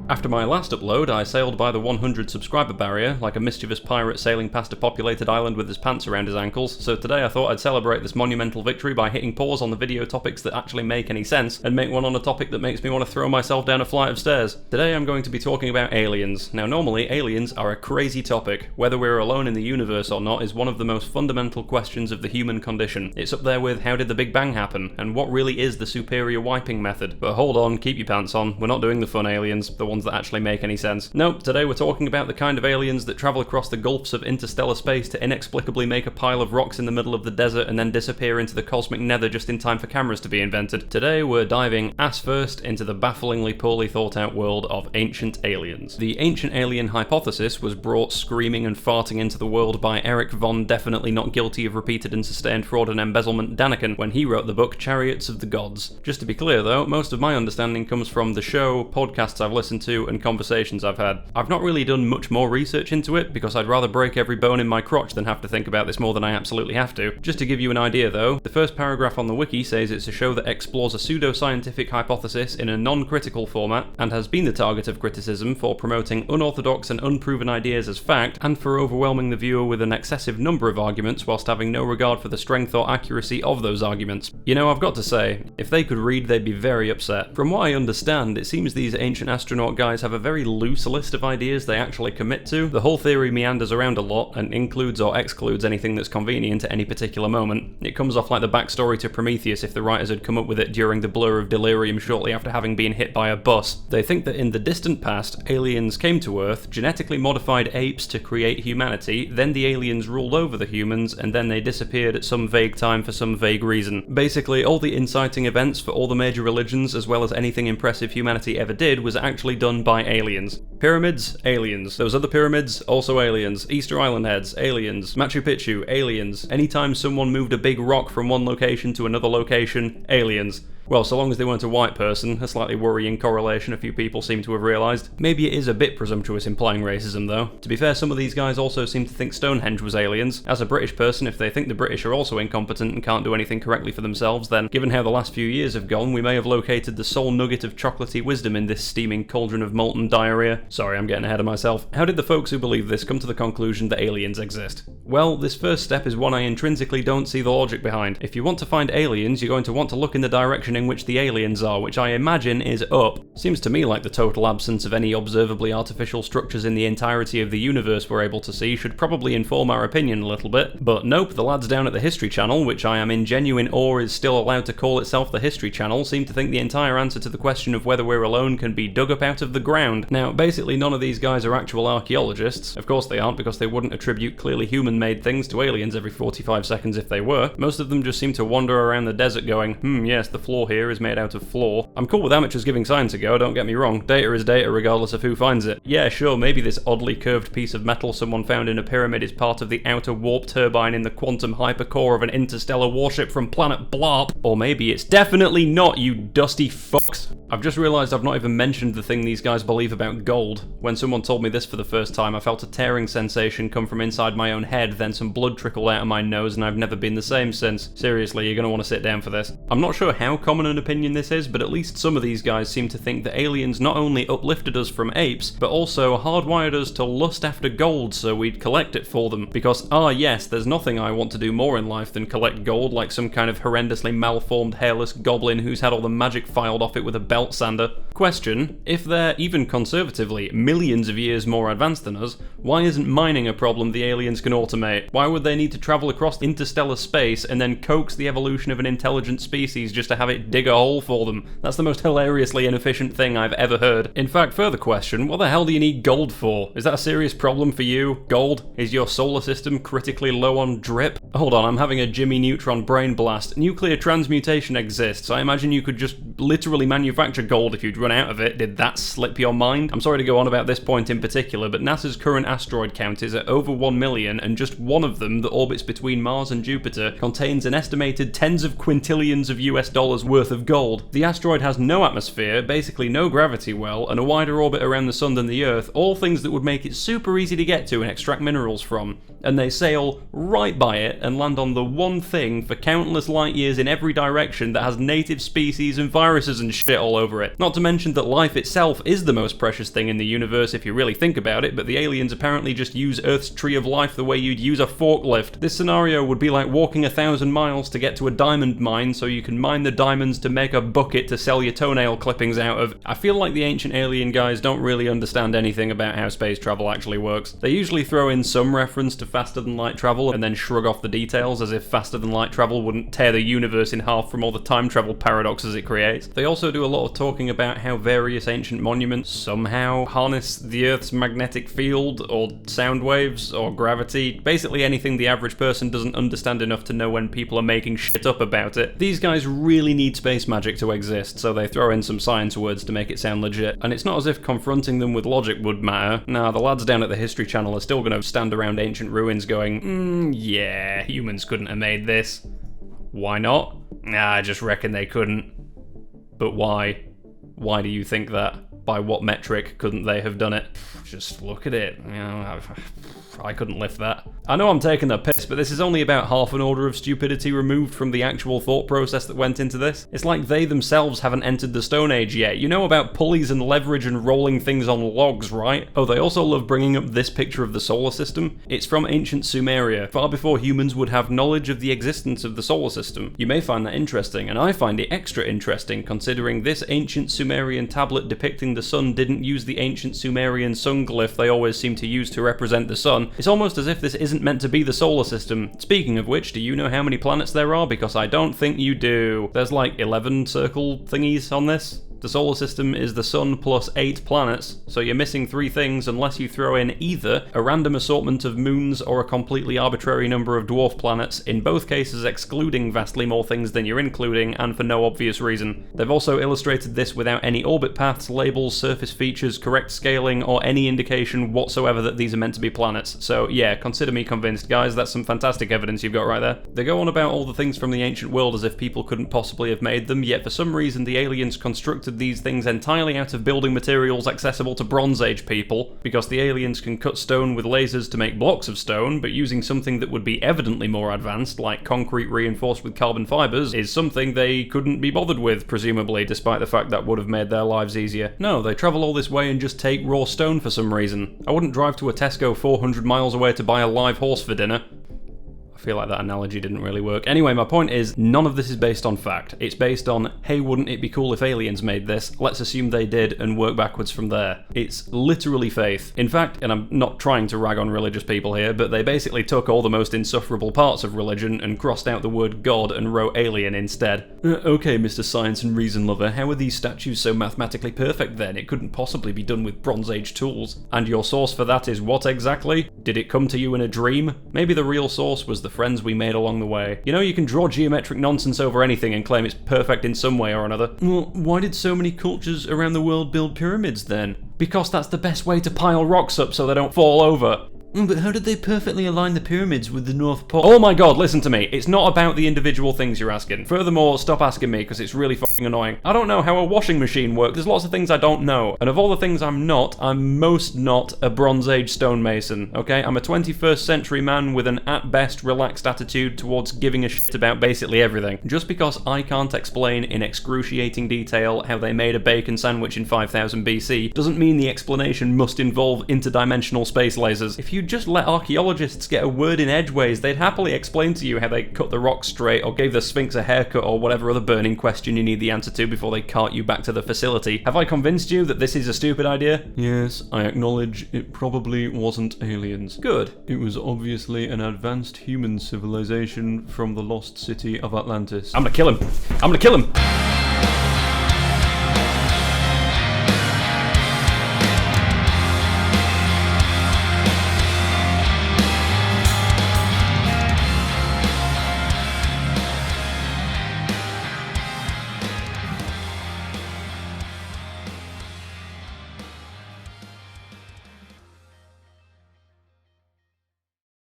After my last upload, I sailed by the 100 subscriber barrier, like a mischievous pirate sailing past a populated island with his pants around his ankles, so today I thought I'd celebrate this monumental victory by hitting pause on the video topics that actually make any sense, and make one on a topic that makes me want to throw myself down a flight of stairs. Today I'm going to be talking about aliens. Now normally, aliens are a crazy topic. Whether we're alone in the universe or not is one of the most fundamental questions of the human condition. It's up there with how did the Big Bang happen, and what really is the superior wiping method. But hold on, keep your pants on, we're not doing the fun aliens, the ones that actually make any sense. Nope, today we're talking about the kind of aliens that travel across the gulfs of interstellar space to inexplicably make a pile of rocks in the middle of the desert and then disappear into the cosmic nether just in time for cameras to be invented. Today we're diving ass first into the bafflingly poorly thought out world of ancient aliens. The ancient alien hypothesis was brought screaming and farting into the world by Eric von Definitely Not Guilty of Repeated and Sustained Fraud and Embezzlement Daniken when he wrote the book Chariots of the Gods. Just to be clear though, most of my understanding comes from the show, podcasts I've listened to, and conversations I've had. I've not really done much more research into it because I'd rather break every bone in my crotch than have to think about this more than I absolutely have to. Just to give you an idea though, the first paragraph on the wiki says it's a show that explores a pseudo-scientific hypothesis in a non-critical format and has been the target of criticism for promoting unorthodox and unproven ideas as fact and for overwhelming the viewer with an excessive number of arguments whilst having no regard for the strength or accuracy of those arguments. You know, I've got to say, if they could read they'd be very upset. From what I understand, it seems these ancient astronaut guys have a very loose list of ideas they actually commit to. The whole theory meanders around a lot and includes or excludes anything that's convenient at any particular moment. It comes off like the backstory to Prometheus if the writers had come up with it during the blur of delirium shortly after having been hit by a bus. They think that in the distant past, aliens came to Earth, genetically modified apes to create humanity, then the aliens ruled over the humans, and then they disappeared at some vague time for some vague reason. Basically, all the inciting events for all the major religions as well as anything impressive humanity ever did was actually done by aliens. Pyramids? Aliens. Those other pyramids? Also aliens. Easter Island heads? Aliens. Machu Picchu? Aliens. Anytime someone moved a big rock from one location to another location? Aliens. Well, so long as they weren't a white person, a slightly worrying correlation a few people seem to have realised. Maybe it is a bit presumptuous implying racism though. To be fair, some of these guys also seem to think Stonehenge was aliens. As a British person, if they think the British are also incompetent and can't do anything correctly for themselves, then given how the last few years have gone, we may have located the sole nugget of chocolatey wisdom in this steaming cauldron of molten diarrhea. Sorry, I'm getting ahead of myself. How did the folks who believe this come to the conclusion that aliens exist? Well, this first step is one I intrinsically don't see the logic behind. If you want to find aliens, you're going to want to look in the direction in which the aliens are, which I imagine is up. Seems to me like the total absence of any observably artificial structures in the entirety of the universe we're able to see should probably inform our opinion a little bit. But nope, the lads down at the History Channel, which I am in genuine awe is still allowed to call itself the History Channel, seem to think the entire answer to the question of whether we're alone can be dug up out of the ground. Now, basically none of these guys are actual archaeologists. Of course they aren't, because they wouldn't attribute clearly human-made things to aliens every 45 seconds if they were. Most of them just seem to wander around the desert going, yes, the floor here is made out of floor. I'm cool with amateurs giving science a go, don't get me wrong. Data is data regardless of who finds it. Yeah, sure, maybe this oddly curved piece of metal someone found in a pyramid is part of the outer warp turbine in the quantum hypercore of an interstellar warship from planet Blarp. Or maybe it's definitely not, you dusty fucks. I've just realised I've not even mentioned the thing these guys believe about gold. When someone told me this for the first time, I felt a tearing sensation come from inside my own head, then some blood trickled out of my nose, and I've never been the same since. Seriously, you're gonna want to sit down for this. I'm not sure how common an opinion this is, but at least some of these guys seem to think that aliens not only uplifted us from apes, but also hardwired us to lust after gold so we'd collect it for them. Because, yes, there's nothing I want to do more in life than collect gold like some kind of horrendously malformed hairless goblin who's had all the magic filed off it with a belt sander. Question: if they're, even conservatively, millions of years more advanced than us, why isn't mining a problem the aliens can automate? Why would they need to travel across interstellar space and then coax the evolution of an intelligent species just to have it dig a hole for them? That's the most hilariously inefficient thing I've ever heard. In fact, further question, what the hell do you need gold for? Is that a serious problem for you? Gold? Is your solar system critically low on drip? Hold on, I'm having a Jimmy Neutron brain blast. Nuclear transmutation exists. I imagine you could just literally manufacture gold if you'd run out of it. Did that slip your mind? I'm sorry to go on about this point in particular, but NASA's current asteroid count is at over 1 million, and just one of them that orbits between Mars and Jupiter contains an estimated tens of quintillions of US dollars worth of gold. The asteroid has no atmosphere, basically no gravity well, and a wider orbit around the Sun than the Earth, all things that would make it super easy to get to and extract minerals from. And they sail right by it and land on the one thing for countless light years in every direction that has native species and viruses and shit all all over it. Not to mention that life itself is the most precious thing in the universe if you really think about it, but the aliens apparently just use Earth's tree of life the way you'd use a forklift. This scenario would be like walking 1,000 miles to get to a diamond mine so you can mine the diamonds to make a bucket to sell your toenail clippings out of. I feel like the ancient alien guys don't really understand anything about how space travel actually works. They usually throw in some reference to faster than light travel and then shrug off the details as if faster than light travel wouldn't tear the universe in half from all the time travel paradoxes it creates. They also do a lot of talking about how various ancient monuments somehow harness the Earth's magnetic field or sound waves or gravity, basically anything the average person doesn't understand enough to know when people are making shit up about it. These guys really need space magic to exist, so they throw in some science words to make it sound legit. And it's not as if confronting them with logic would matter. Nah, the lads down at the History Channel are still gonna stand around ancient ruins going, yeah, humans couldn't have made this. Why not? Nah, I just reckon they couldn't. But why? Why do you think that? By what metric couldn't they have done it? Just look at it. You know, I couldn't lift that. I know I'm taking the piss, but this is only about half an order of stupidity removed from the actual thought process that went into this. It's like they themselves haven't entered the Stone Age yet. You know about pulleys and leverage and rolling things on logs, right? Oh, they also love bringing up this picture of the solar system. It's from ancient Sumeria, far before humans would have knowledge of the existence of the solar system. You may find that interesting, and I find it extra interesting considering this ancient Sumerian tablet depicting the sun didn't use the ancient Sumerian sun glyph they always seem to use to represent the sun. It's almost as if this isn't meant to be the solar system. Speaking of which, do you know how many planets there are? Because I don't think you do. There's like 11 circle thingies on this. The solar system is the sun plus 8 planets, so you're missing 3 things unless you throw in either a random assortment of moons or a completely arbitrary number of dwarf planets, in both cases excluding vastly more things than you're including, and for no obvious reason. They've also illustrated this without any orbit paths, labels, surface features, correct scaling, or any indication whatsoever that these are meant to be planets. So yeah, consider me convinced, guys. That's some fantastic evidence you've got right there. They go on about all the things from the ancient world as if people couldn't possibly have made them, yet for some reason the aliens constructed these things entirely out of building materials accessible to Bronze Age people, because the aliens can cut stone with lasers to make blocks of stone, but using something that would be evidently more advanced, like concrete reinforced with carbon fibers, is something they couldn't be bothered with, presumably, despite the fact that would have made their lives easier. No, they travel all this way and just take raw stone for some reason. I wouldn't drive to a Tesco 400 miles away to buy a live horse for dinner. I feel like that analogy didn't really work. Anyway, my point is, none of this is based on fact. It's based on, hey, wouldn't it be cool if aliens made this? Let's assume they did and work backwards from there. It's literally faith. In fact, and I'm not trying to rag on religious people here, but they basically took all the most insufferable parts of religion and crossed out the word God and wrote alien instead. Okay, Mr. Science and Reason Lover, how are these statues so mathematically perfect then? It couldn't possibly be done with Bronze Age tools. And your source for that is what exactly? Did it come to you in a dream? Maybe the real source was the friends we made along the way. You know, you can draw geometric nonsense over anything and claim it's perfect in some way or another. Well, why did so many cultures around the world build pyramids then? Because that's the best way to pile rocks up so they don't fall over. But how did they perfectly align the pyramids with the North Pole? Oh my god, listen to me. It's not about the individual things you're asking. Furthermore, stop asking me because it's really fucking annoying. I don't know how a washing machine works. There's lots of things I don't know. And of all the things I'm most not a Bronze Age stonemason, okay? I'm a 21st century man with an at best relaxed attitude towards giving a shit about basically everything. Just because I can't explain in excruciating detail how they made a bacon sandwich in 5000 BC doesn't mean the explanation must involve interdimensional space lasers. If you just let archaeologists get a word in edgeways, they'd happily explain to you how they cut the rock straight or gave the Sphinx a haircut or whatever other burning question you need the answer to before they cart you back to the facility. Have I convinced you that this is a stupid idea? Yes, I acknowledge it probably wasn't aliens. Good. It was obviously an advanced human civilization from the lost city of Atlantis. I'm gonna kill him! I'm gonna kill him!